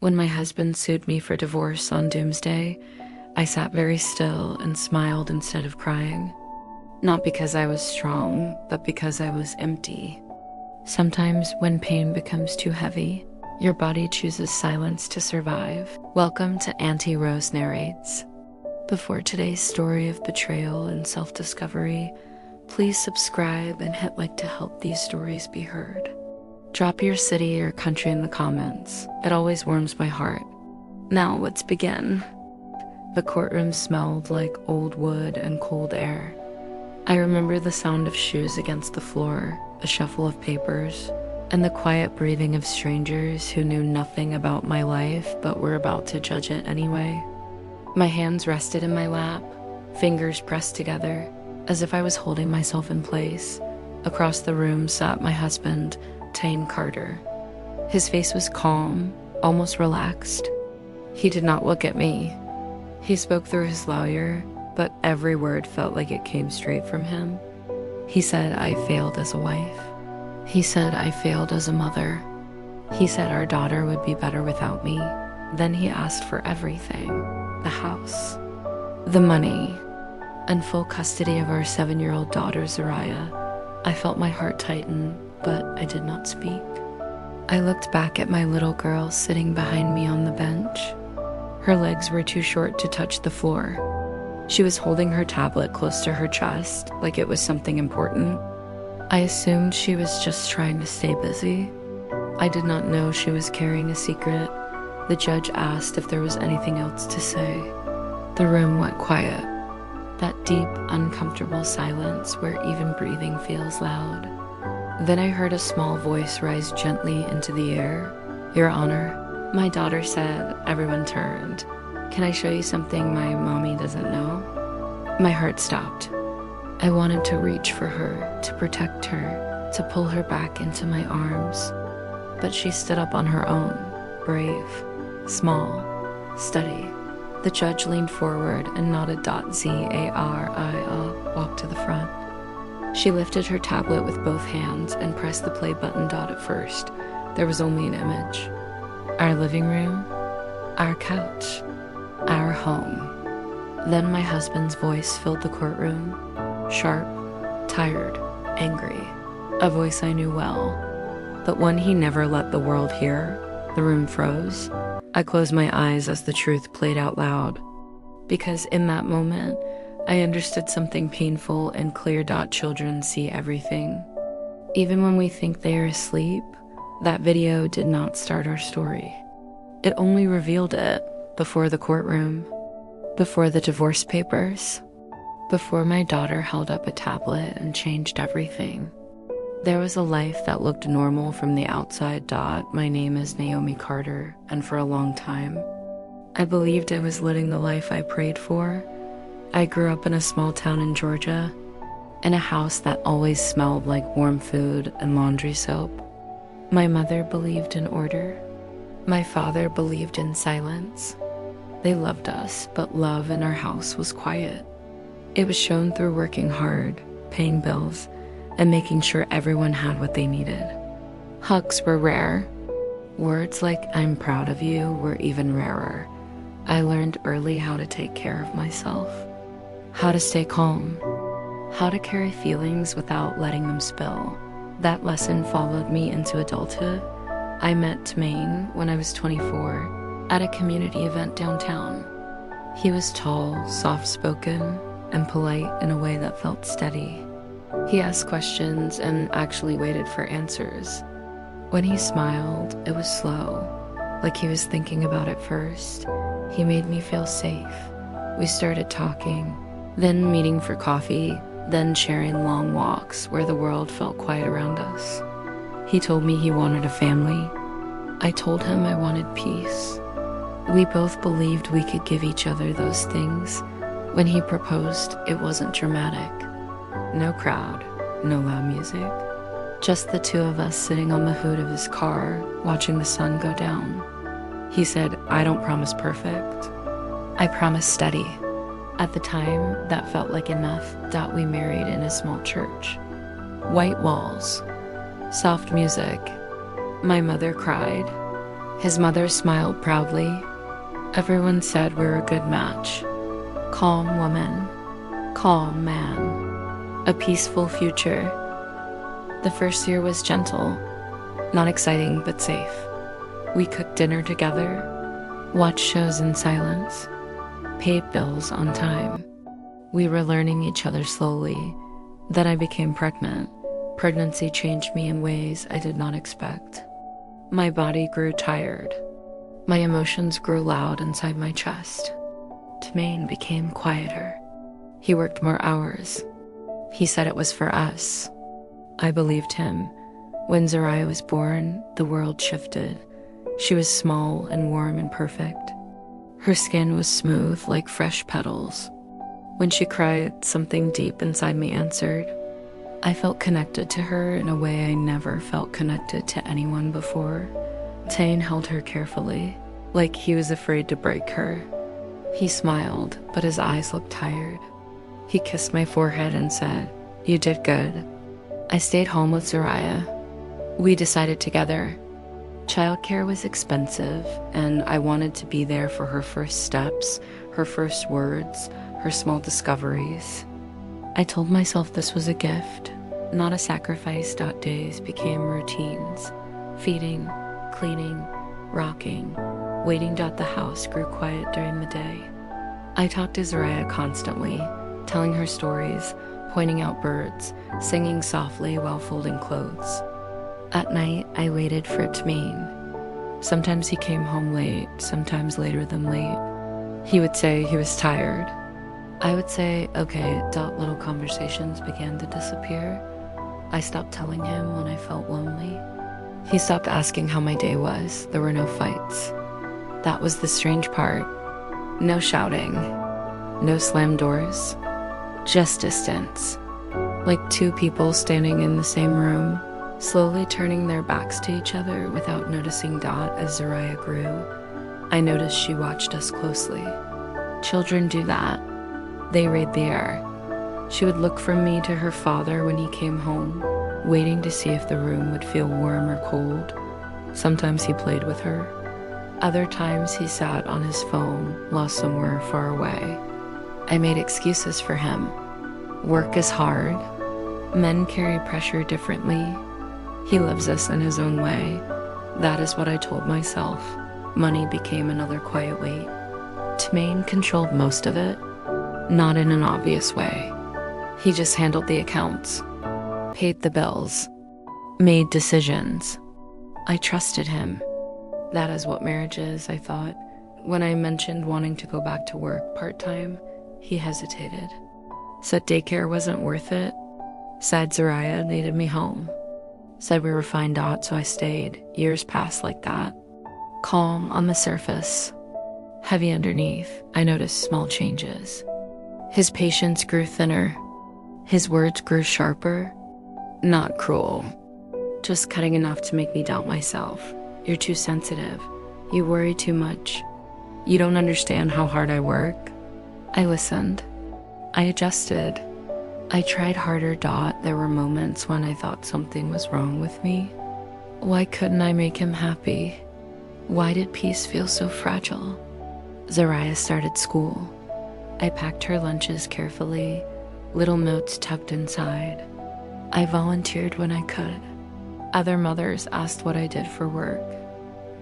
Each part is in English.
When my husband sued me for divorce on Doomsday, I sat very still and smiled instead of crying. Not because I was strong, but because I was empty. Sometimes when pain becomes too heavy, your body chooses silence to survive. Welcome to Auntie Rose Narrates. Before today's story of betrayal and self-discovery, please subscribe and hit like to help these stories be heard. Drop your city or country in the comments. It always warms my heart. Now let's begin. The courtroom smelled like old wood and cold air. I remember the sound of shoes against the floor, the shuffle of papers, and the quiet breathing of strangers who knew nothing about my life but were about to judge it anyway. My hands rested in my lap, fingers pressed together, as if I was holding myself in place. Across the room sat my husband, Tane Carter. His face was calm, almost relaxed. He did not look at me. He spoke through his lawyer, but every word felt like it came straight from him. He said I failed as a wife. He said I failed as a mother. He said our daughter would be better without me. Then he asked for everything: the house, the money, and full custody of our 7-year-old daughter, Zariah. I felt my heart tighten, but I did not speak. I looked back at my little girl sitting behind me on the bench. Her legs were too short to touch the floor. She was holding her tablet close to her chest, like it was something important. I assumed she was just trying to stay busy. I did not know she was carrying a secret. The judge asked if there was anything else to say. The room went quiet. That deep, uncomfortable silence where even breathing feels loud. Then I heard a small voice rise gently into the air. "Your Honor," my daughter said. Everyone turned. "Can I show you something my mommy doesn't know?" My heart stopped. I wanted to reach for her, to protect her, to pull her back into my arms. But she stood up on her own, brave, small, steady. The judge leaned forward and nodded. Zariah walked to the front. She lifted her tablet with both hands and pressed the play button. At first, there was only an image. Our living room, our couch, our home. Then my husband's voice filled the courtroom, sharp, tired, angry, a voice I knew well, but one he never let the world hear. The room froze. I closed my eyes as the truth played out loud, because in that moment, I understood something painful and clear. Children see everything. Even when we think they are asleep, that video did not start our story. It only revealed it. Before the courtroom, before the divorce papers, before my daughter held up a tablet and changed everything. There was a life that looked normal from the outside. My name is Naomi Carter, and for a long time, I believed I was living the life I prayed for. I grew up in a small town in Georgia, in a house that always smelled like warm food and laundry soap. My mother believed in order. My father believed in silence. They loved us, but love in our house was quiet. It was shown through working hard, paying bills, and making sure everyone had what they needed. Hugs were rare. Words like "I'm proud of you" were even rarer. I learned early how to take care of myself, how to stay calm, how to carry feelings without letting them spill. That lesson followed me into adulthood. I met Tane when I was 24 at a community event downtown. He was tall, soft-spoken, and polite in a way that felt steady. He asked questions and actually waited for answers. When he smiled, it was slow, like he was thinking about it first. He made me feel safe. We started talking, then meeting for coffee, then sharing long walks where the world felt quiet around us. He told me he wanted a family. I told him I wanted peace. We both believed we could give each other those things. When he proposed, it wasn't dramatic. No crowd, no loud music. Just the two of us sitting on the hood of his car, watching the sun go down. He said, "I don't promise perfect. I promise steady." At the time, that felt like enough. We married in a small church. White walls, soft music. My mother cried. His mother smiled proudly. Everyone said we were a good match. Calm woman, calm man, a peaceful future. The first year was gentle, not exciting but safe. We cooked dinner together, watched shows in silence, paid bills on time. We were learning each other slowly. Then I became pregnant. Pregnancy changed me in ways I did not expect. My body grew tired. My emotions grew loud inside my chest. Tmain became quieter. He worked more hours. He said it was for us. I believed him. When Zariah was born, the world shifted. She was small and warm and perfect. Her skin was smooth like fresh petals. When she cried, something deep inside me answered. I felt connected to her in a way I never felt connected to anyone before. Tane held her carefully, like he was afraid to break her. He smiled, but his eyes looked tired. He kissed my forehead and said, "You did good." I stayed home with Zariah. We decided together. Childcare was expensive, and I wanted to be there for her first steps, her first words, her small discoveries. I told myself this was a gift, not a sacrifice. Days became routines. Feeding, cleaning, rocking, waiting. The house grew quiet during the day. I talked to Zariah constantly, telling her stories, pointing out birds, singing softly while folding clothes. At night, I waited for Tmain. Sometimes he came home late, sometimes later than late. He would say he was tired. I would say, okay. Little conversations began to disappear. I stopped telling him when I felt lonely. He stopped asking how my day was. There were no fights. That was the strange part. No shouting, no slammed doors, just distance. Like two people standing in the same room, slowly turning their backs to each other without noticing. As Zariah grew, I noticed she watched us closely. Children do that. They read the air. She would look from me to her father when he came home, waiting to see if the room would feel warm or cold. Sometimes he played with her. Other times he sat on his phone, lost somewhere far away. I made excuses for him. Work is hard. Men carry pressure differently. He loves us in his own way. That is what I told myself. Money became another quiet weight. Tmain controlled most of it, not in an obvious way. He just handled the accounts, paid the bills, made decisions. I trusted him. That is what marriage is, I thought. When I mentioned wanting to go back to work part-time, he hesitated. Said daycare wasn't worth it. Said Zariah needed me home. Said we were fine. So I stayed. Years passed like that. Calm on the surface, heavy underneath. I noticed small changes. His patience grew thinner. His words grew sharper. Not cruel, just cutting enough to make me doubt myself. You're too sensitive. You worry too much. You don't understand how hard I work. I listened. I adjusted. I tried harder. There were moments when I thought something was wrong with me. Why couldn't I make him happy? Why did peace feel so fragile? Zariah started school. I packed her lunches carefully, little notes tucked inside. I volunteered when I could. Other mothers asked what I did for work.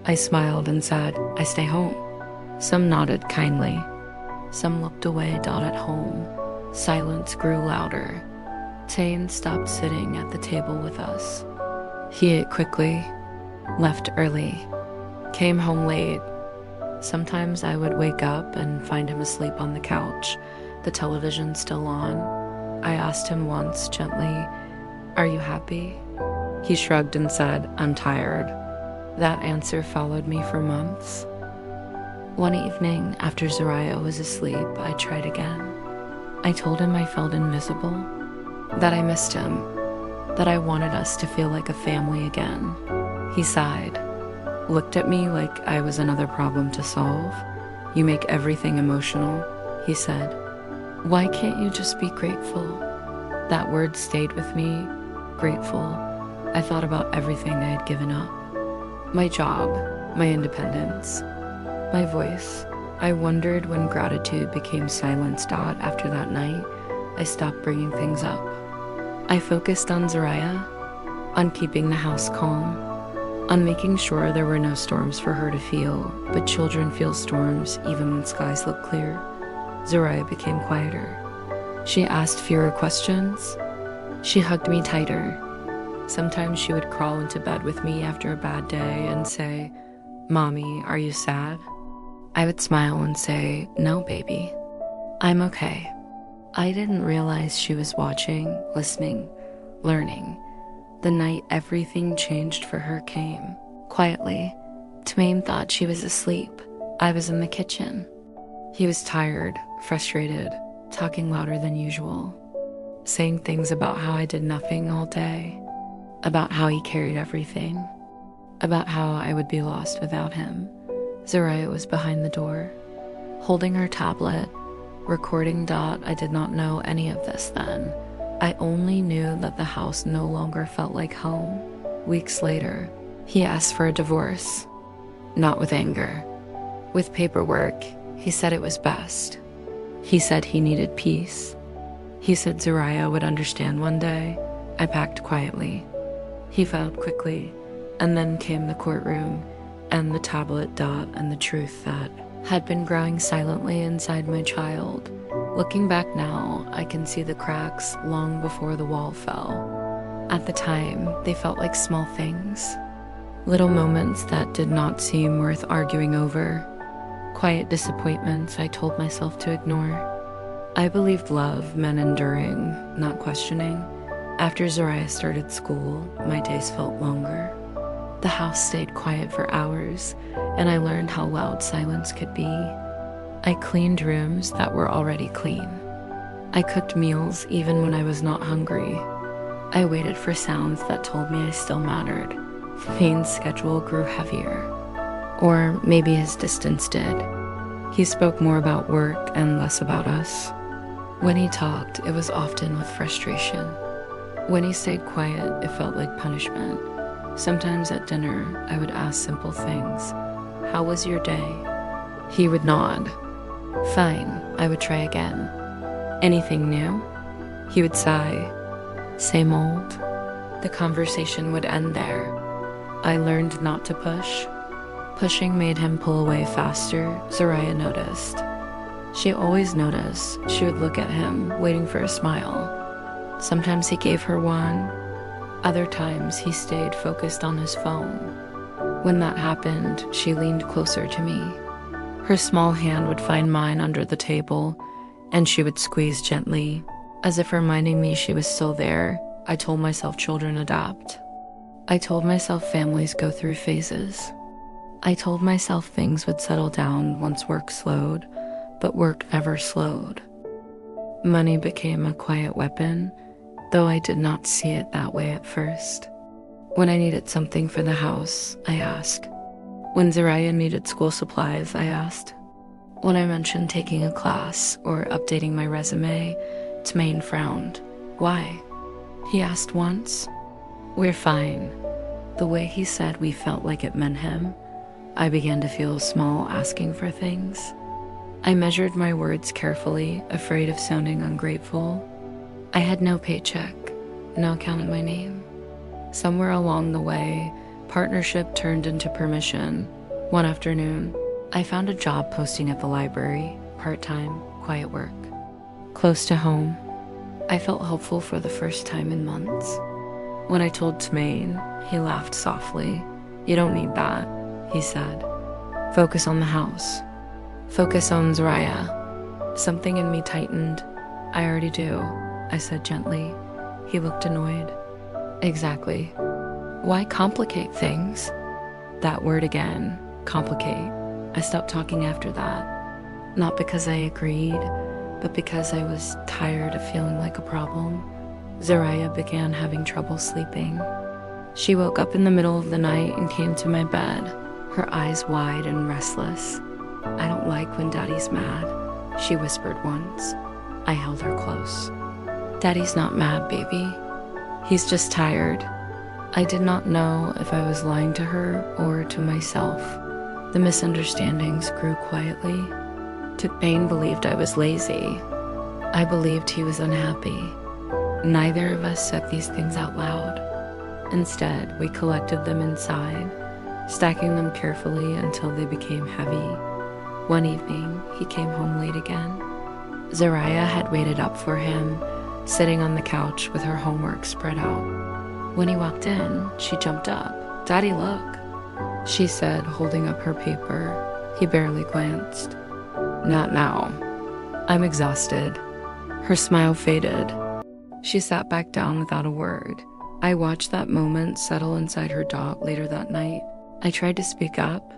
I smiled and said, I stay home. Some nodded kindly. Some looked away. At home, silence grew louder. Tane stopped sitting at the table with us. He ate quickly, left early, came home late. Sometimes I would wake up and find him asleep on the couch, the television still on. I asked him once gently, "Are you happy?" He shrugged and said, "I'm tired." That answer followed me for months. One evening, after Zariah was asleep, I tried again. I told him I felt invisible, that I missed him, that I wanted us to feel like a family again. He sighed, looked at me like I was another problem to solve. "You make everything emotional," he said. "Why can't you just be grateful?" That word stayed with me, grateful. I thought about everything I had given up. My job, my independence, my voice. I wondered when gratitude became silence. After that night, I stopped bringing things up. I focused on Zariah, on keeping the house calm, on making sure there were no storms for her to feel, but children feel storms even when skies look clear. Zariah became quieter. She asked fewer questions. She hugged me tighter. Sometimes she would crawl into bed with me after a bad day and say, "Mommy, are you sad?" I would smile and say, "No, baby, I'm okay." I didn't realize she was watching, listening, learning. The night everything changed for her came, quietly. Tmaine thought she was asleep. I was in the kitchen. He was tired, frustrated, talking louder than usual, saying things about how I did nothing all day, about how he carried everything, about how I would be lost without him. Zariah was behind the door, holding her tablet, recording. I did not know any of this then. I only knew that the house no longer felt like home. Weeks later, he asked for a divorce. Not with anger, with paperwork. He said it was best. He said he needed peace. He said Zariah would understand one day. I packed quietly. He filed quickly, and then came the courtroom, and the tablet. And the truth that had been growing silently inside my child. Looking back now, I can see the cracks long before the wall fell. At the time, they felt like small things. Little moments that did not seem worth arguing over. Quiet disappointments I told myself to ignore. I believed love meant enduring, not questioning. After Zariah started school, my days felt longer. The house stayed quiet for hours, and I learned how loud silence could be. I cleaned rooms that were already clean. I cooked meals even when I was not hungry. I waited for sounds that told me I still mattered. Tmaine's schedule grew heavier. Or maybe his distance did. He spoke more about work and less about us. When he talked, it was often with frustration. When he stayed quiet, it felt like punishment. Sometimes at dinner, I would ask simple things. "How was your day?" He would nod. "Fine," I would try again. "Anything new?" He would sigh. "Same old." The conversation would end there. I learned not to push. Pushing made him pull away faster. Zariah noticed. She always noticed. She would look at him, waiting for a smile. Sometimes he gave her one. Other times he stayed focused on his phone. When that happened, she leaned closer to me. Her small hand would find mine under the table, and she would squeeze gently, as if reminding me she was still there. I told myself children adapt. I told myself families go through phases. I told myself things would settle down once work slowed, but work never slowed. Money became a quiet weapon, though I did not see it that way at first. When I needed something for the house, I asked. When Zariah needed school supplies, I asked. When I mentioned taking a class or updating my resume, Tmaine frowned. "Why?" He asked once. "We're fine." The way he said we felt like it meant him, I began to feel small asking for things. I measured my words carefully, afraid of sounding ungrateful. I had no paycheck, no account in my name. Somewhere along the way, partnership turned into permission. One afternoon, I found a job posting at the library, part-time, quiet work. Close to home, I felt hopeful for the first time in months. When I told Tmaine, he laughed softly. "You don't need that," he said. "Focus on the house. Focus on Zariah." Something in me tightened. "I already do," I said gently. He looked annoyed. "Exactly. Why complicate things?" That word again, complicate. I stopped talking after that. Not because I agreed, but because I was tired of feeling like a problem. Zariah began having trouble sleeping. She woke up in the middle of the night and came to my bed, her eyes wide and restless. "I don't like when Daddy's mad," she whispered once. I held her close. "Daddy's not mad, baby. He's just tired." I did not know if I was lying to her or to myself. The misunderstandings grew quietly. Bain believed I was lazy. I believed he was unhappy. Neither of us said these things out loud. Instead, we collected them inside, stacking them carefully until they became heavy. One evening, he came home late again. Zariah had waited up for him, sitting on the couch with her homework spread out. When he walked in, she jumped up. "Daddy, look," she said, holding up her paper. He barely glanced. "Not now. I'm exhausted." Her smile faded. She sat back down without a word. I watched that moment settle inside her dot later that night. I tried to speak up.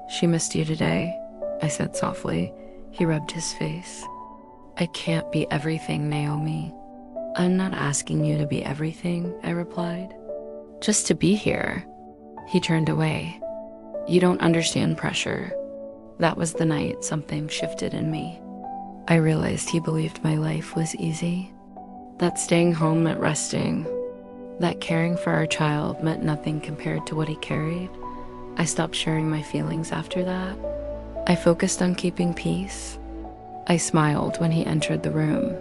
"She missed you today," I said softly. He rubbed his face. "I can't be everything, Naomi." "I'm not asking you to be everything," I replied. "Just to be here." He turned away. "You don't understand pressure." That was the night something shifted in me. I realized he believed my life was easy, that staying home meant resting, that caring for our child meant nothing compared to what he carried. I stopped sharing my feelings after that. I focused on keeping peace. I smiled when he entered the room.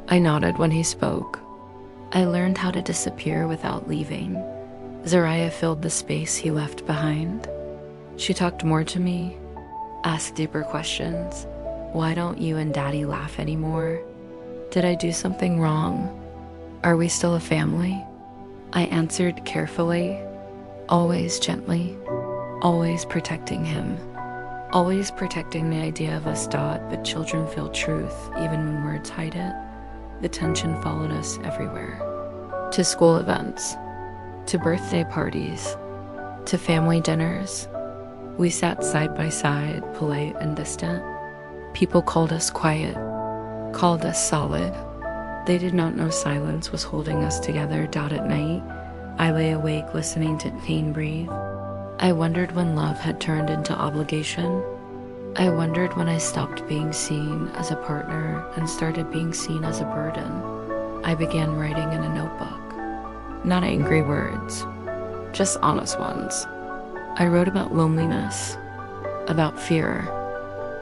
I nodded when he spoke. I learned how to disappear without leaving. Zariah filled the space he left behind. She talked more to me, asked deeper questions. "Why don't you and Daddy laugh anymore? Did I do something wrong? Are we still a family?" I answered carefully, always gently, always protecting him, always protecting the idea of us. But children feel truth even when words hide it. The tension followed us everywhere. To school events, to birthday parties, to family dinners. We sat side by side, polite and distant. People called us quiet, called us solid. They did not know silence was holding us together. At night, I lay awake listening to Teen breathe. I wondered when love had turned into obligation. I wondered when I stopped being seen as a partner and started being seen as a burden. I began writing in a notebook. Not angry words, just honest ones. I wrote about loneliness, about fear,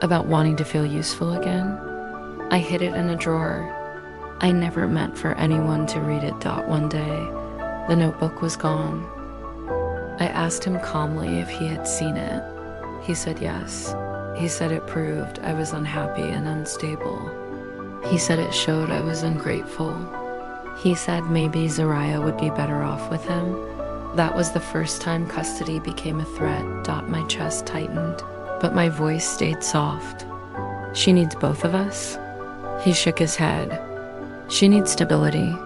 about wanting to feel useful again. I hid it in a drawer. I never meant for anyone to read it. One day, the notebook was gone. I asked him calmly if he had seen it. He said yes. He said it proved I was unhappy and unstable. He said it showed I was ungrateful. He said maybe Zariah would be better off with him. That was the first time custody became a threat. My chest tightened, but my voice stayed soft. "She needs both of us." He shook his head. "She needs stability."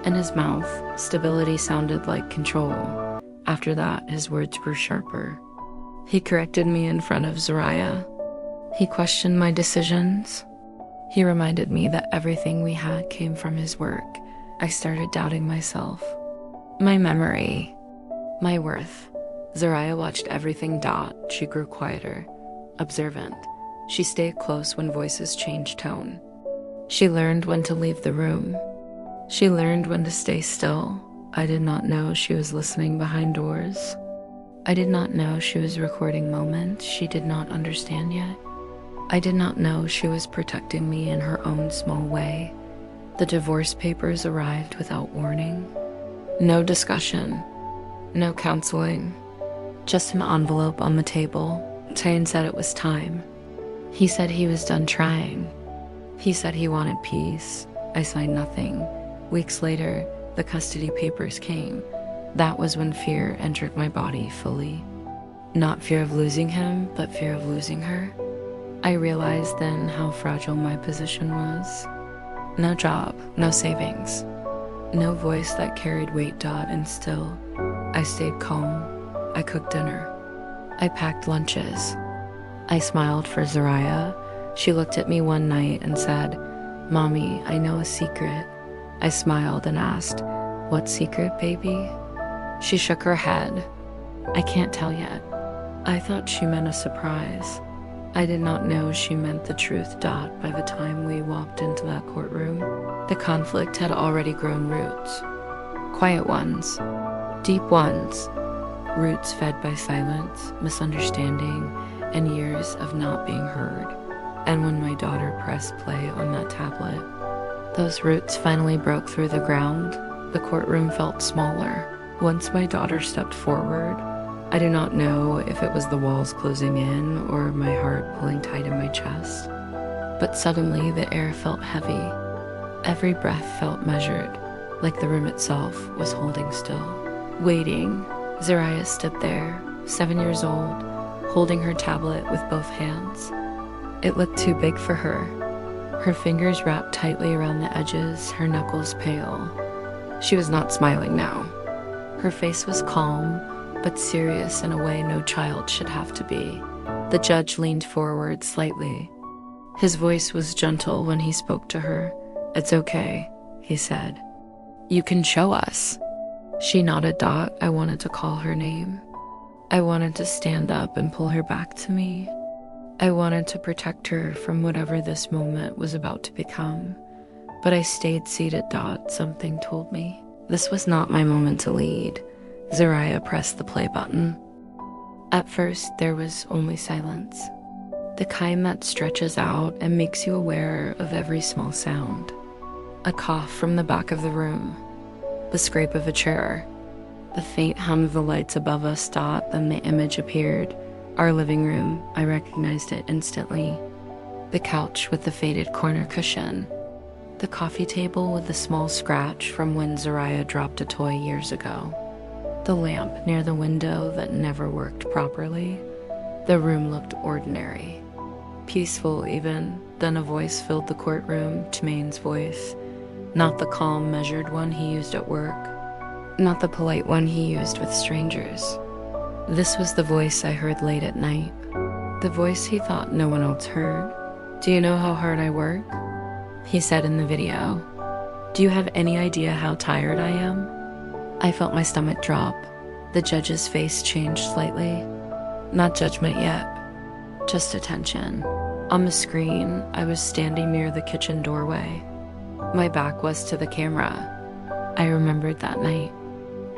In his mouth, stability sounded like control. After that, his words grew sharper. He corrected me in front of Zariah. He questioned my decisions. He reminded me that everything we had came from his work. I started doubting myself, my memory, my worth. Zariah watched everything. She grew quieter, observant. She stayed close when voices changed tone. She learned when to leave the room. She learned when to stay still. I did not know she was listening behind doors. I did not know she was recording moments she did not understand yet. I did not know she was protecting me in her own small way. The divorce papers arrived without warning. No discussion, no counseling, just an envelope on the table. Tane said it was time. He said he was done trying. He said he wanted peace. I signed nothing. Weeks later, the custody papers came. That was when fear entered my body fully. Not fear of losing him, but fear of losing her. I realized then how fragile my position was. No job, no savings, no voice that carried weight. And still, I stayed calm. I cooked dinner. I packed lunches. I smiled for Zariah. She looked at me one night and said, "Mommy, I know a secret." I smiled and asked, "What secret, baby?" She shook her head. "I can't tell yet." I thought she meant a surprise. I did not know she meant the truth. By the time we walked into that courtroom, the conflict had already grown roots. Quiet ones, deep ones, roots fed by silence, misunderstanding, and years of not being heard. And when my daughter pressed play on that tablet, those roots finally broke through the ground. The courtroom felt smaller. Once my daughter stepped forward, I do not know if it was the walls closing in or my heart pulling tight in my chest, but suddenly the air felt heavy. Every breath felt measured, like the room itself was holding still. Waiting, Zariah stood there, 7 years old, holding her tablet with both hands. It looked too big for her. Her fingers wrapped tightly around the edges, her knuckles pale. She was not smiling now. Her face was calm, but serious in a way no child should have to be. The judge leaned forward slightly. His voice was gentle when he spoke to her. "It's okay," he said. "You can show us." She nodded. I wanted to call her name. I wanted to stand up and pull her back to me. I wanted to protect her from whatever this moment was about to become. But I stayed seated. Something told me this was not my moment to lead. Zariah pressed the play button. At first, there was only silence. The kind that stretches out and makes you aware of every small sound. A cough from the back of the room. The scrape of a chair. The faint hum of the lights above us. Then the image appeared. Our living room. I recognized it instantly. The couch with the faded corner cushion. The coffee table with the small scratch from when Zariah dropped a toy years ago. The lamp near the window that never worked properly. The room looked ordinary. Peaceful even. Then a voice filled the courtroom, Trmaine's voice. Not the calm, measured one he used at work. Not the polite one he used with strangers. This was the voice I heard late at night. The voice he thought no one else heard. "Do you know how hard I work?" he said in the video. "Do you have any idea how tired I am?" I felt my stomach drop. The judge's face changed slightly. Not judgment yet, just attention. On the screen, I was standing near the kitchen doorway. My back was to the camera. I remembered that night.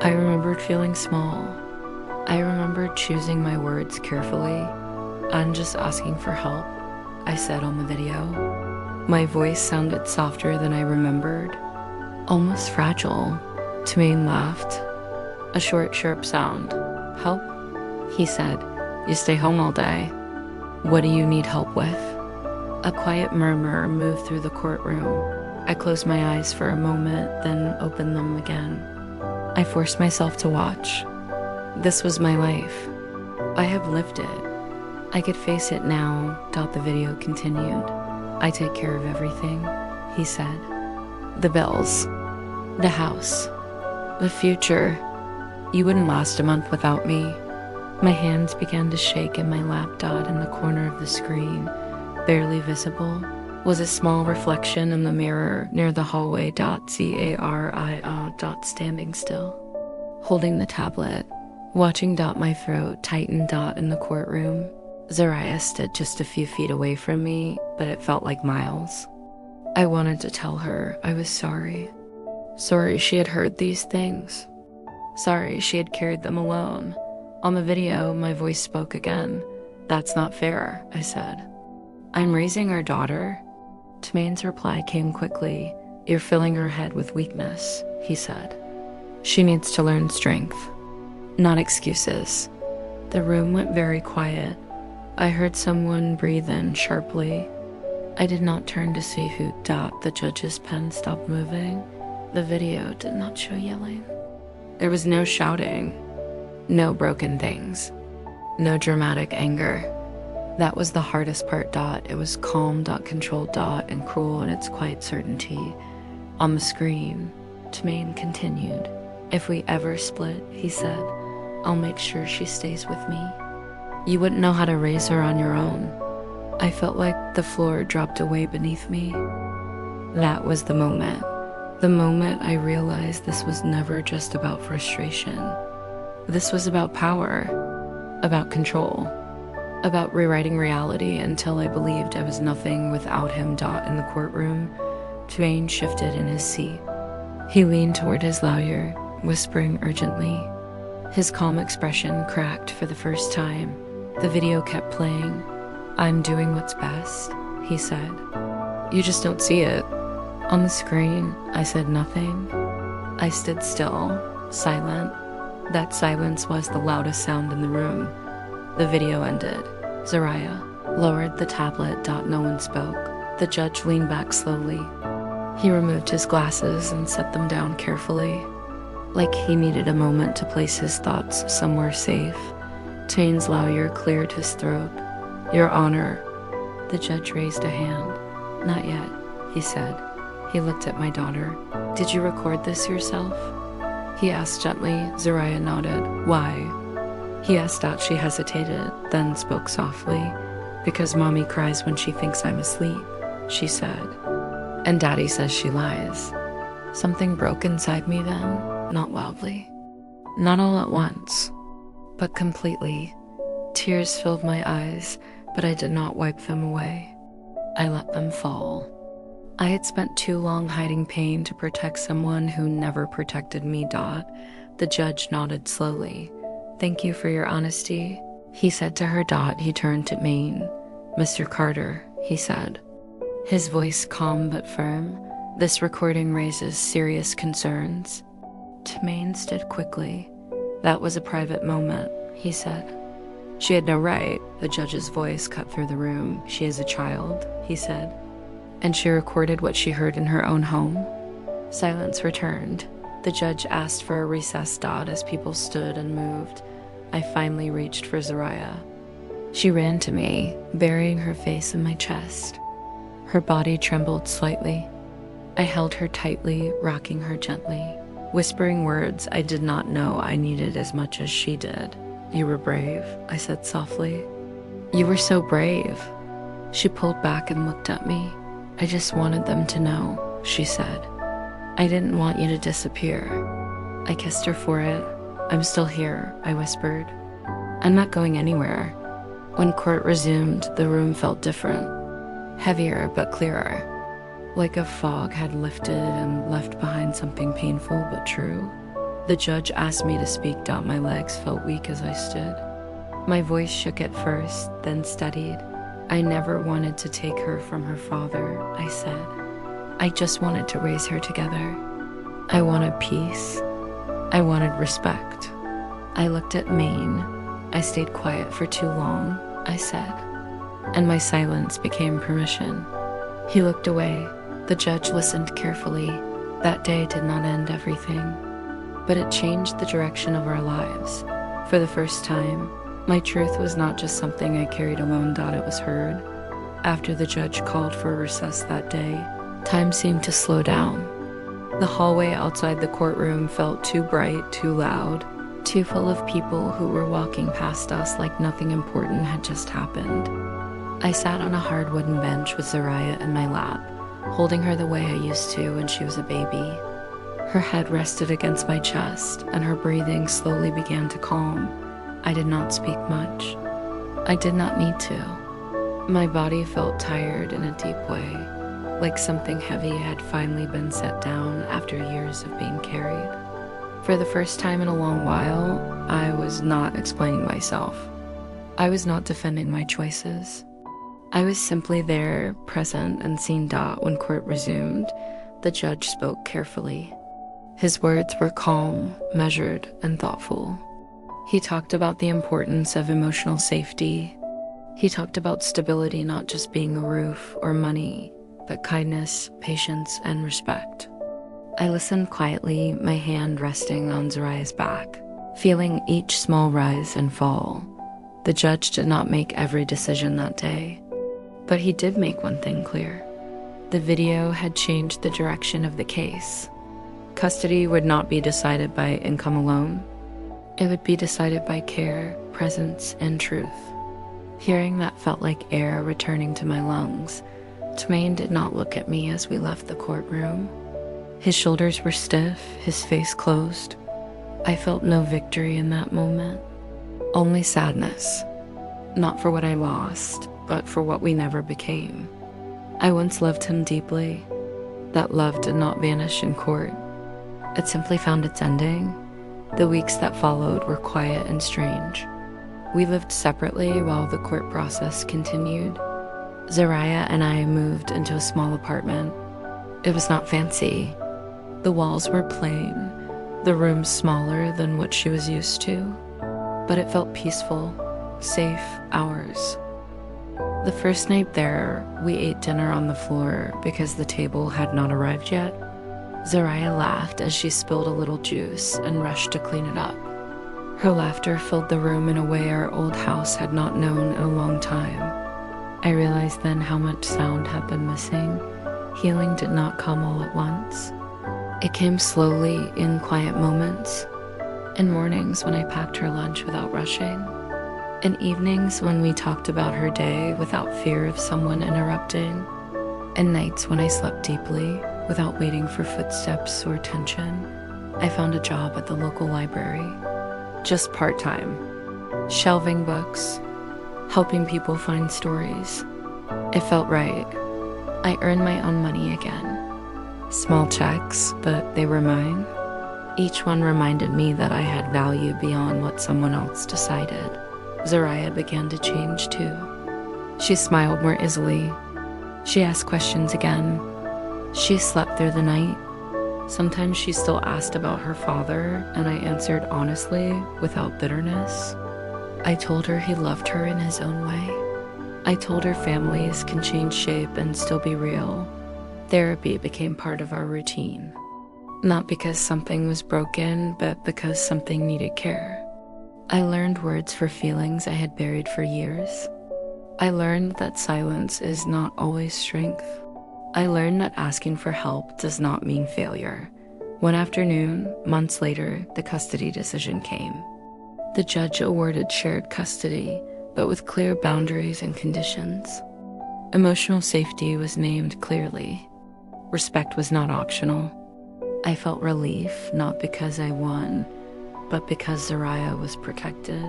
I remembered feeling small. I remembered choosing my words carefully. "I'm just asking for help," I said on the video. My voice sounded softer than I remembered, almost fragile. Trmaine laughed. A short, sharp sound. "Help?" he said. "You stay home all day. What do you need help with?" A quiet murmur moved through the courtroom. I closed my eyes for a moment, then opened them again. I forced myself to watch. This was my life. I have lived it. I could face it now. The video continued. "I take care of everything," he said. "The bills, the house, the future. You wouldn't last a month without me." My hands began to shake in my lap. In the corner of the screen, barely visible, was a small reflection in the mirror near the hallway. Zaria. Standing still, holding the tablet, watching. My throat tightened. In the courtroom, Zariah stood just a few feet away from me, but it felt like miles. I wanted to tell her I was sorry. Sorry she had heard these things. Sorry she had carried them alone. On the video, my voice spoke again. "That's not fair," I said. "I'm raising our daughter." Trmaine's reply came quickly. "You're filling her head with weakness," he said. "She needs to learn strength, not excuses." The room went very quiet. I heard someone breathe in sharply. I did not turn to see who. The judge's pen stopped moving. The video did not show yelling. There was no shouting, no broken things, no dramatic anger. That was the hardest part. It was calm. Controlled. And cruel in its quiet certainty. On the screen, Trmaine continued. "If we ever split," he said, "I'll make sure she stays with me. You wouldn't know how to raise her on your own." I felt like the floor dropped away beneath me. That was the moment. The moment I realized this was never just about frustration. This was about power, about control, about rewriting reality until I believed I was nothing without him. In the courtroom, Trmaine shifted in his seat. He leaned toward his lawyer, whispering urgently. His calm expression cracked for the first time. The video kept playing. "I'm doing what's best," he said. "You just don't see it." On the screen, I said nothing. I stood still, silent. That silence was the loudest sound in the room. The video ended. Zariah lowered the tablet. No one spoke. The judge leaned back slowly. He removed his glasses and set them down carefully, like he needed a moment to place his thoughts somewhere safe. Tain's lawyer cleared his throat. "Your Honor." The judge raised a hand. "Not yet," he said. He looked at my daughter. "Did you record this yourself?" He asked gently. Zariah nodded. "Why?" He asked out. She hesitated, then spoke softly. "Because Mommy cries when she thinks I'm asleep," she said. "And Daddy says she lies." Something broke inside me then, not loudly. Not all at once, but completely. Tears filled my eyes, but I did not wipe them away. I let them fall. I had spent too long hiding pain to protect someone who never protected me. The judge nodded slowly. "Thank you for your honesty," he said to her. He turned to Maine. "Mr. Carter," he said, his voice calm but firm. "This recording raises serious concerns." Maine stood quickly. "That was a private moment," he said. "She had no right." The judge's voice cut through the room. "She is a child," he said. "And she recorded what she heard in her own home." Silence returned. The judge asked for a recess. As people stood and moved, I finally reached for Zariah. She ran to me, burying her face in my chest. Her body trembled slightly. I held her tightly, rocking her gently, whispering words I did not know I needed as much as she did. "You were brave," I said softly. "You were so brave." She pulled back and looked at me. "I just wanted them to know," she said. "I didn't want you to disappear." I kissed her forehead. "I'm still here," I whispered. "I'm not going anywhere." When court resumed, the room felt different. Heavier but clearer. Like a fog had lifted and left behind something painful but true. The judge asked me to speak. My legs felt weak as I stood. My voice shook at first, then steadied. "I never wanted to take her from her father," I said. "I just wanted to raise her together. I wanted peace. I wanted respect." I looked at Maine. "I stayed quiet for too long," I said, and my silence became permission. He looked away. The judge listened carefully. That day did not end everything, but it changed the direction of our lives. For the first time, my truth was not just something I carried alone. It was heard. After the judge called for a recess that day, time seemed to slow down. The hallway outside the courtroom felt too bright, too loud, too full of people who were walking past us like nothing important had just happened. I sat on a hard wooden bench with Zariah in my lap, holding her the way I used to when she was a baby. Her head rested against my chest, and her breathing slowly began to calm. I did not speak much. I did not need to. My body felt tired in a deep way, like something heavy had finally been set down after years of being carried. For the first time in a long while, I was not explaining myself. I was not defending my choices. I was simply there, present and seen. When court resumed, the judge spoke carefully. His words were calm, measured, and thoughtful. He talked about the importance of emotional safety. He talked about stability not just being a roof or money, but kindness, patience, and respect. I listened quietly, my hand resting on Zariah's back, feeling each small rise and fall. The judge did not make every decision that day, but he did make one thing clear. The video had changed the direction of the case. Custody would not be decided by income alone. It would be decided by care, presence, and truth. Hearing that felt like air returning to my lungs. Twain did not look at me as we left the courtroom. His shoulders were stiff, his face closed. I felt no victory in that moment, only sadness. Not for what I lost, but for what we never became. I once loved him deeply. That love did not vanish in court. It simply found its ending. The weeks that followed were quiet and strange. We lived separately while the court process continued. Zariah and I moved into a small apartment. It was not fancy. The walls were plain, the room smaller than what she was used to, but it felt peaceful, safe, ours. The first night there, we ate dinner on the floor because the table had not arrived yet. Zariah laughed as she spilled a little juice and rushed to clean it up. Her laughter filled the room in a way our old house had not known in a long time. I realized then how much sound had been missing. Healing did not come all at once. It came slowly in quiet moments, in mornings when I packed her lunch without rushing, in evenings when we talked about her day without fear of someone interrupting, and nights when I slept deeply without waiting for footsteps or tension. I found a job at the local library, just part-time, shelving books, helping people find stories. It felt right. I earned my own money again. Small checks, but they were mine. Each one reminded me that I had value beyond what someone else decided. Zariah began to change too. She smiled more easily. She asked questions again. She slept through the night. Sometimes she still asked about her father, and I answered honestly, without bitterness. I told her he loved her in his own way. I told her families can change shape and still be real. Therapy became part of our routine. Not because something was broken, but because something needed care. I learned words for feelings I had buried for years. I learned that silence is not always strength. I learned that asking for help does not mean failure. One afternoon, months later, the custody decision came. The judge awarded shared custody, but with clear boundaries and conditions. Emotional safety was named clearly. Respect was not optional. I felt relief, not because I won, but because Zariah was protected.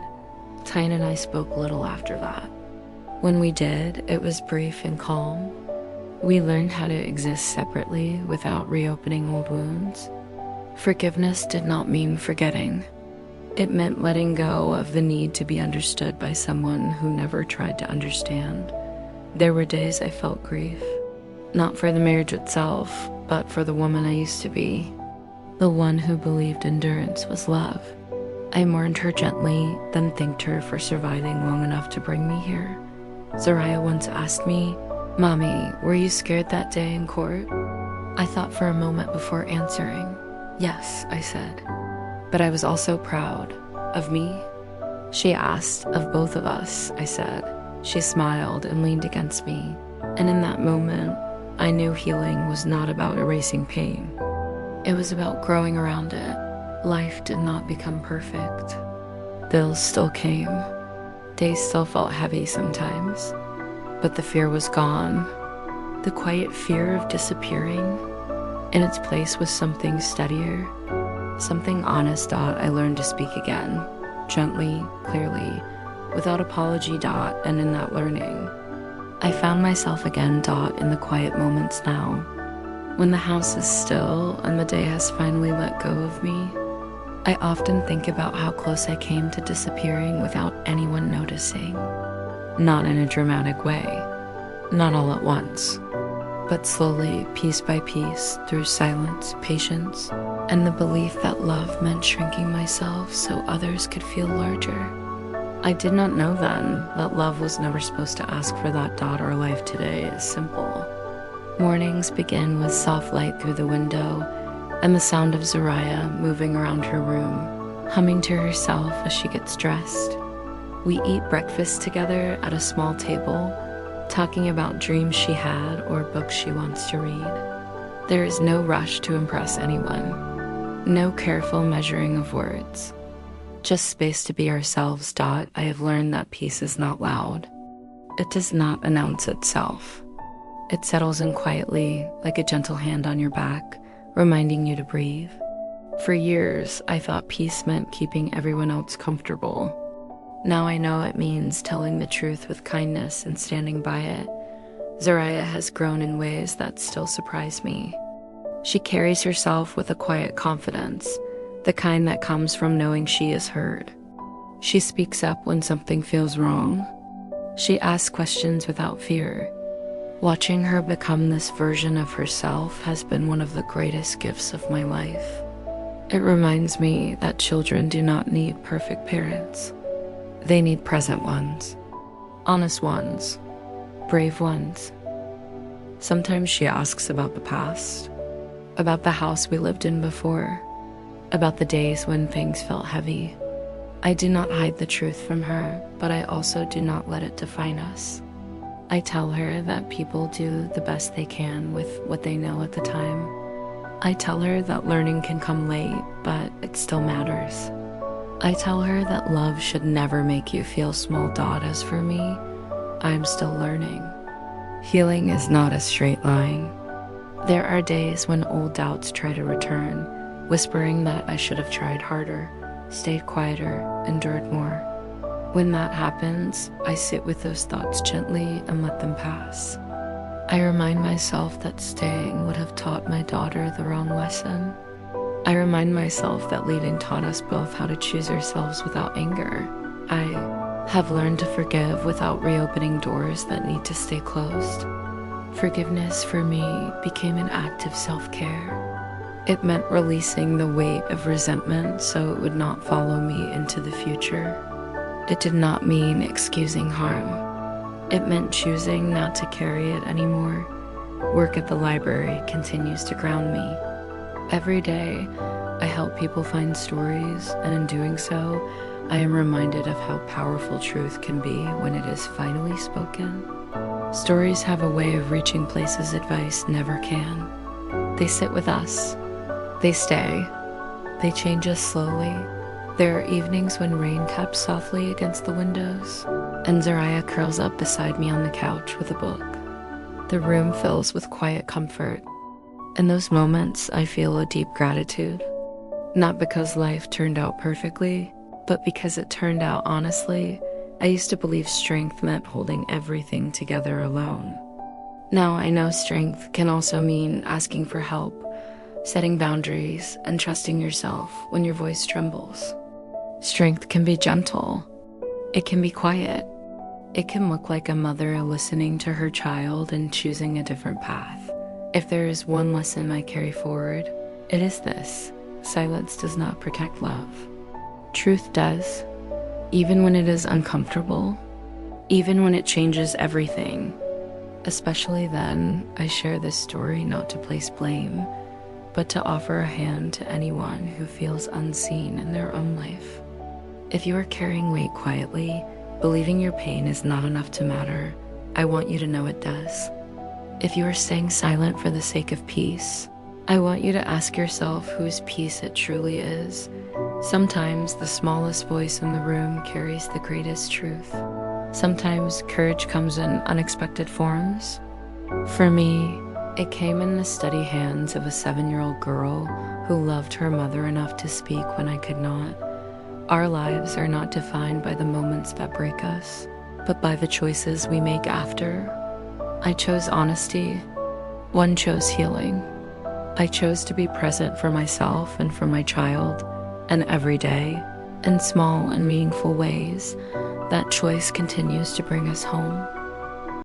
Tyne and I spoke little after that. When we did, it was brief and calm. We learned how to exist separately without reopening old wounds. Forgiveness did not mean forgetting. It meant letting go of the need to be understood by someone who never tried to understand. There were days I felt grief, not for the marriage itself, but for the woman I used to be, the one who believed endurance was love. I mourned her gently, then thanked her for surviving long enough to bring me here. Zariah once asked me, "Mommy, were you scared that day in court?" I thought for a moment before answering. "Yes," I said. "But I was also proud." "Of me?" She asked. "Of both of us," I said. She smiled and leaned against me, and in that moment, I knew healing was not about erasing pain. It was about growing around it. Life did not become perfect. Bills still came. Days still felt heavy sometimes, but the fear was gone. The quiet fear of disappearing. In its place was something steadier, something honest. I learned to speak again, gently, clearly, without apology. And in that learning, I found myself again. In the quiet moments now, when the house is still and the day has finally let go of me, I often think about how close I came to disappearing without anyone noticing. Not in a dramatic way, not all at once, but slowly, piece by piece, through silence, patience, and the belief that love meant shrinking myself so others could feel larger. I did not know then that love was never supposed to ask for that. Our life today is simple. Mornings begin with soft light through the window and the sound of Zariah moving around her room, humming to herself as she gets dressed. We eat breakfast together at a small table, talking about dreams she had or books she wants to read. There is no rush to impress anyone, no careful measuring of words. Just space to be ourselves. I have learned that peace is not loud. It does not announce itself. It settles in quietly, like a gentle hand on your back, reminding you to breathe. For years, I thought peace meant keeping everyone else comfortable. Now I know it means telling the truth with kindness and standing by it. Zariah has grown in ways that still surprise me. She carries herself with a quiet confidence, the kind that comes from knowing she is heard. She speaks up when something feels wrong. She asks questions without fear. Watching her become this version of herself has been one of the greatest gifts of my life. It reminds me that children do not need perfect parents. They need present ones, honest ones, brave ones. Sometimes she asks about the past, about the house we lived in before, about the days when things felt heavy. I do not hide the truth from her, but I also do not let it define us. I tell her that people do the best they can with what they know at the time. I tell her that learning can come late, but it still matters. I tell her that love should never make you feel small. As for me, I'm still learning. Healing is not a straight line. There are days when old doubts try to return, whispering that I should have tried harder, stayed quieter, endured more. When that happens, I sit with those thoughts gently and let them pass. I remind myself that staying would have taught my daughter the wrong lesson. I remind myself that leaving taught us both how to choose ourselves without anger. I have learned to forgive without reopening doors that need to stay closed. Forgiveness for me became an act of self-care. It meant releasing the weight of resentment so it would not follow me into the future. It did not mean excusing harm. It meant choosing not to carry it anymore. Work at the library continues to ground me. Every day, I help people find stories, and in doing so, I am reminded of how powerful truth can be when it is finally spoken. Stories have a way of reaching places advice never can. They sit with us. They stay. They change us slowly. There are evenings when rain taps softly against the windows, and Zariah curls up beside me on the couch with a book. The room fills with quiet comfort. In those moments, I feel a deep gratitude. Not because life turned out perfectly, but because it turned out honestly. I used to believe strength meant holding everything together alone. Now I know strength can also mean asking for help, setting boundaries, and trusting yourself when your voice trembles. Strength can be gentle. It can be quiet. It can look like a mother listening to her child and choosing a different path. If there is one lesson I carry forward, it is this: silence does not protect love. Truth does, even when it is uncomfortable, even when it changes everything. Especially then, I share this story not to place blame, but to offer a hand to anyone who feels unseen in their own life. If you are carrying weight quietly, believing your pain is not enough to matter, I want you to know it does. If you are staying silent for the sake of peace, I want you to ask yourself whose peace it truly is. Sometimes the smallest voice in the room carries the greatest truth. Sometimes courage comes in unexpected forms. For me, it came in the steady hands of a 7-year-old girl who loved her mother enough to speak when I could not. Our lives are not defined by the moments that break us, but by the choices we make after. I chose honesty. One chose healing. I chose to be present for myself and for my child, and every day, in small and meaningful ways, that choice continues to bring us home.